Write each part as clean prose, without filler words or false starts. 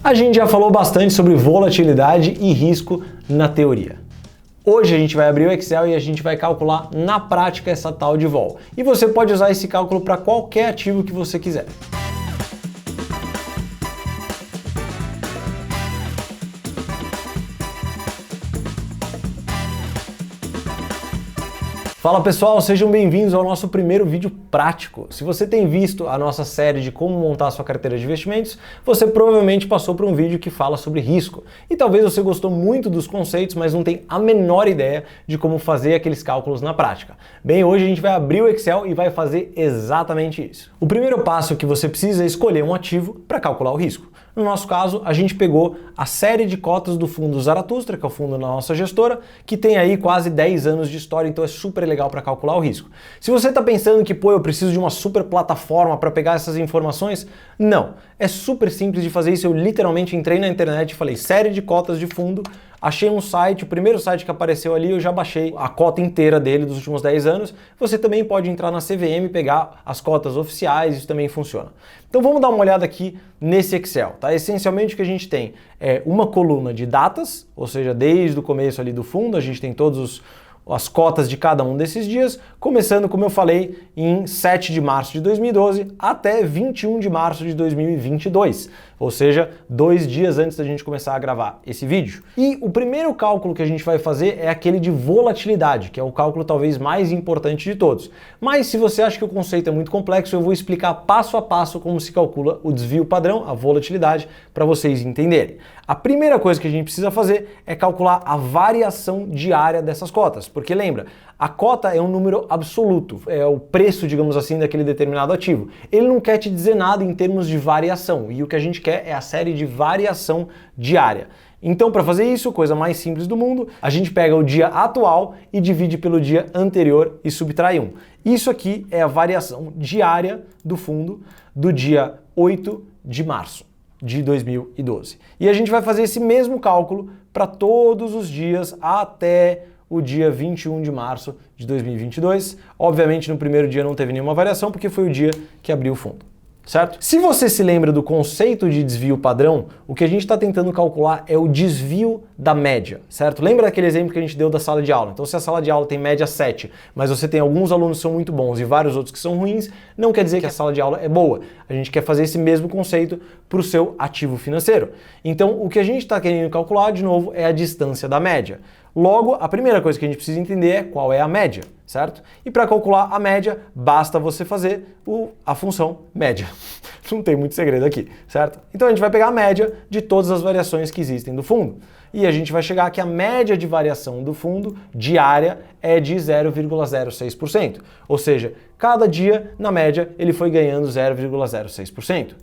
A gente já falou bastante sobre volatilidade e risco na teoria. Hoje a gente vai abrir o Excel e a gente vai calcular na prática essa tal de vol. E você pode usar esse cálculo para qualquer ativo que você quiser. Fala pessoal, sejam bem-vindos ao nosso primeiro vídeo prático. Se você tem visto a nossa série de como montar sua carteira de investimentos, você provavelmente passou por um vídeo que fala sobre risco. E talvez você gostou muito dos conceitos, mas não tem a menor ideia de como fazer aqueles cálculos na prática. Bem, hoje a gente vai abrir o Excel e vai fazer exatamente isso. O primeiro passo que você precisa é escolher um ativo para calcular o risco. No nosso caso, a gente pegou a série de cotas do fundo Zaratustra, que é o fundo da nossa gestora, que tem aí quase 10 anos de história, então é super legal para calcular o risco. Se você está pensando que, eu preciso de uma super plataforma para pegar essas informações, não. É super simples de fazer isso. Eu literalmente entrei na internet e falei série de cotas de fundo, achei um site, o primeiro site que apareceu ali, eu já baixei a cota inteira dele dos últimos 10 anos. Você também pode entrar na CVM e pegar as cotas oficiais, isso também funciona. Então vamos dar uma olhada aqui nesse Excel, tá? Essencialmente o que a gente tem é uma coluna de datas, ou seja, desde o começo ali do fundo, a gente tem as cotas de cada um desses dias, começando, como eu falei, em 7 de março de 2012 até 21 de março de 2022, ou seja, 2 dias antes da gente começar a gravar esse vídeo. E o primeiro cálculo que a gente vai fazer é aquele de volatilidade, que é o cálculo talvez mais importante de todos. Mas se você acha que o conceito é muito complexo, eu vou explicar passo a passo como se calcula o desvio padrão, a volatilidade, para vocês entenderem. A primeira coisa que a gente precisa fazer é calcular a variação diária dessas cotas, porque lembra, a cota é um número absoluto, é o preço, digamos assim, daquele determinado ativo. Ele não quer te dizer nada em termos de variação, e o que a gente quer é a série de variação diária. Então, para fazer isso, coisa mais simples do mundo, a gente pega o dia atual e divide pelo dia anterior e subtrai 1. Isso aqui é a variação diária do fundo do dia 8 de março de 2012. E a gente vai fazer esse mesmo cálculo para todos os dias até o dia 21 de março de 2022. Obviamente, no primeiro dia não teve nenhuma variação, porque foi o dia que abriu o fundo, certo? Se você se lembra do conceito de desvio padrão, o que a gente está tentando calcular é o desvio da média, certo? Lembra daquele exemplo que a gente deu da sala de aula? Então, se a sala de aula tem média 7, mas você tem alguns alunos que são muito bons e vários outros que são ruins, não quer dizer que a sala de aula é boa. A gente quer fazer esse mesmo conceito para o seu ativo financeiro. Então, o que a gente está querendo calcular, de novo, é a distância da média. Logo, a primeira coisa que a gente precisa entender é qual é a média, certo? E para calcular a média, basta você fazer a função média. Não tem muito segredo aqui, certo? Então a gente vai pegar a média de todas as variações que existem do fundo. E a gente vai chegar que a média de variação do fundo diária é de 0,06%. Ou seja, cada dia, na média, ele foi ganhando 0,06%.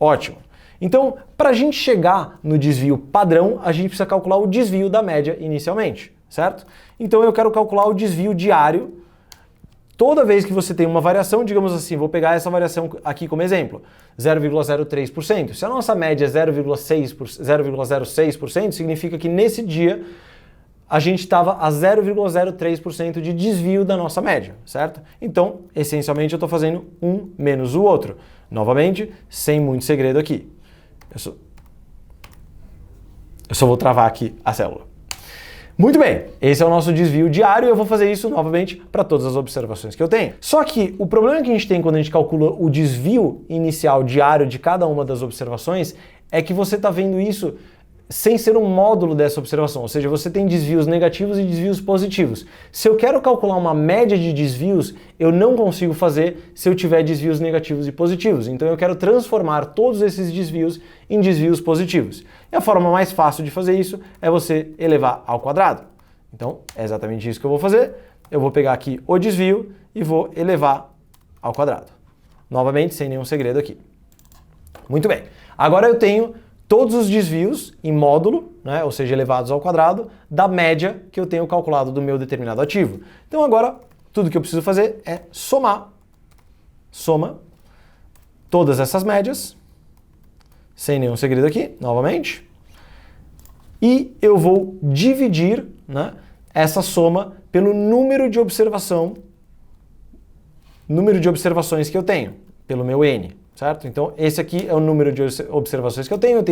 Ótimo. Então, para a gente chegar no desvio padrão, a gente precisa calcular o desvio da média inicialmente, certo? Então eu quero calcular o desvio diário. Toda vez que você tem uma variação, digamos assim, vou pegar essa variação aqui como exemplo, 0,03%. Se a nossa média é 0,06%, significa que nesse dia a gente estava a 0,03% de desvio da nossa média, certo? Então, essencialmente, eu estou fazendo um menos o outro. Novamente, sem muito segredo aqui. Eu só vou travar aqui a célula. Muito bem, esse é o nosso desvio diário e eu vou fazer isso novamente para todas as observações que eu tenho. Só que o problema que a gente tem quando a gente calcula o desvio inicial diário de cada uma das observações é que você está vendo isso sem ser um módulo dessa observação, ou seja, você tem desvios negativos e desvios positivos. Se eu quero calcular uma média de desvios, eu não consigo fazer se eu tiver desvios negativos e positivos. Então eu quero transformar todos esses desvios em desvios positivos. E a forma mais fácil de fazer isso é você elevar ao quadrado. Então é exatamente isso que eu vou fazer. Eu vou pegar aqui o desvio e vou elevar ao quadrado. Novamente, sem nenhum segredo aqui. Muito bem. Agora eu tenho todos os desvios em módulo, né, ou seja, elevados ao quadrado, da média que eu tenho calculado do meu determinado ativo. Então agora, tudo que eu preciso fazer é soma todas essas médias, sem nenhum segredo aqui, novamente, e eu vou dividir, né, essa soma pelo número de observações que eu tenho, pelo meu N, certo? Então esse aqui é o número de observações que eu tenho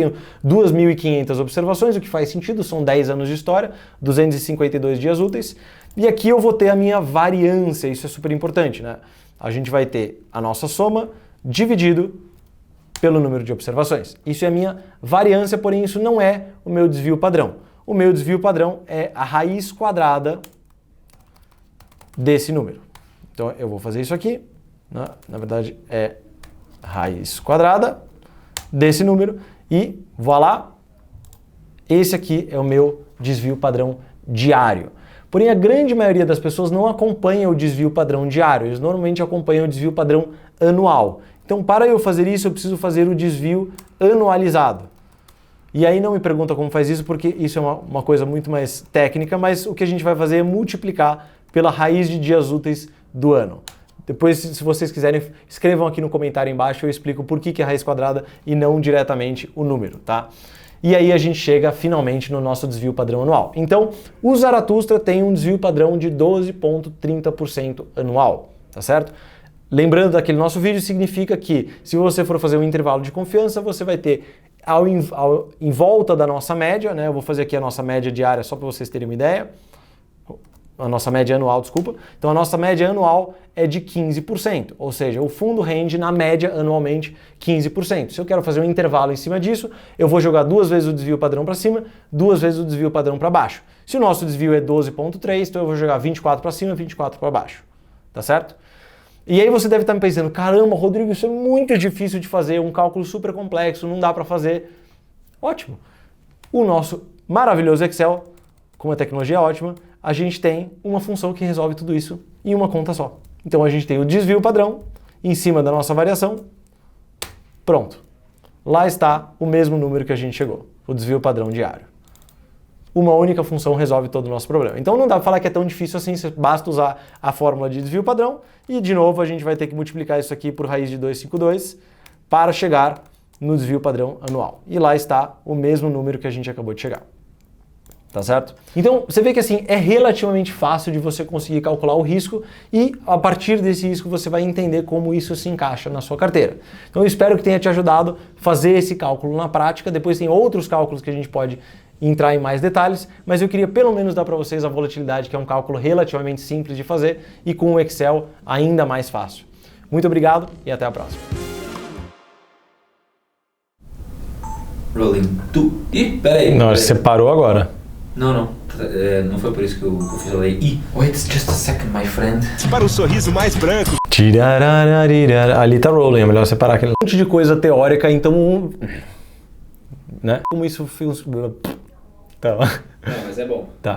2.500 observações, o que faz sentido, são 10 anos de história, 252 dias úteis, e aqui eu vou ter a minha variância, isso é super importante, né? A gente vai ter a nossa soma dividido pelo número de observações. Isso é a minha variância, porém isso não é o meu desvio padrão. O meu desvio padrão é a raiz quadrada desse número. Então eu vou fazer isso aqui, né? Na verdade é raiz quadrada desse número e voilá, esse aqui é o meu desvio padrão diário. Porém, a grande maioria das pessoas não acompanha o desvio padrão diário, eles normalmente acompanham o desvio padrão anual. Então, para eu fazer isso, eu preciso fazer o desvio anualizado. E aí não me pergunta como faz isso, porque isso é uma coisa muito mais técnica, mas o que a gente vai fazer é multiplicar pela raiz de dias úteis do ano. Depois, se vocês quiserem, escrevam aqui no comentário embaixo, eu explico por que é raiz quadrada e não diretamente o número, tá? E aí a gente chega finalmente no nosso desvio padrão anual. Então, o Zaratustra tem um desvio padrão de 12,30% anual, tá certo? Lembrando daquele nosso vídeo, significa que se você for fazer um intervalo de confiança, você vai ter em volta da nossa média, né? Eu vou fazer aqui a nossa média diária só para vocês terem uma ideia. A nossa média anual, desculpa. Então a nossa média anual é de 15%, ou seja, o fundo rende na média anualmente 15%. Se eu quero fazer um intervalo em cima disso, eu vou jogar 2 vezes o desvio padrão para cima, 2 vezes o desvio padrão para baixo. Se o nosso desvio é 12,3, então eu vou jogar 24 para cima e 24 para baixo. Tá certo? E aí você deve estar me pensando, caramba, Rodrigo, isso é muito difícil de fazer, um cálculo super complexo, não dá para fazer. Ótimo. O nosso maravilhoso Excel, com uma tecnologia ótima, a gente tem uma função que resolve tudo isso em uma conta só. Então a gente tem o desvio padrão em cima da nossa variação. Pronto. Lá está o mesmo número que a gente chegou, o desvio padrão diário. Uma única função resolve todo o nosso problema. Então não dá para falar que é tão difícil assim, basta usar a fórmula de desvio padrão e de novo a gente vai ter que multiplicar isso aqui por raiz de 252 para chegar no desvio padrão anual. E lá está o mesmo número que a gente acabou de chegar. Tá certo? Então, você vê que assim, é relativamente fácil de você conseguir calcular o risco e a partir desse risco você vai entender como isso se encaixa na sua carteira. Então, eu espero que tenha te ajudado a fazer esse cálculo na prática. Depois tem outros cálculos que a gente pode entrar em mais detalhes, mas eu queria pelo menos dar para vocês a volatilidade, que é um cálculo relativamente simples de fazer e com o Excel ainda mais fácil. Muito obrigado e até a próxima. Rolling 2. Ih, peraí. Não, você parou agora. Não foi por isso que eu fiz a lei. Ih, wait just a second, my friend. Para um sorriso mais branco. Ali tá rolling, é melhor separar aquele monte de coisa teórica, então... Né? Como isso funciona... Tá. Não, mas é bom. Tá.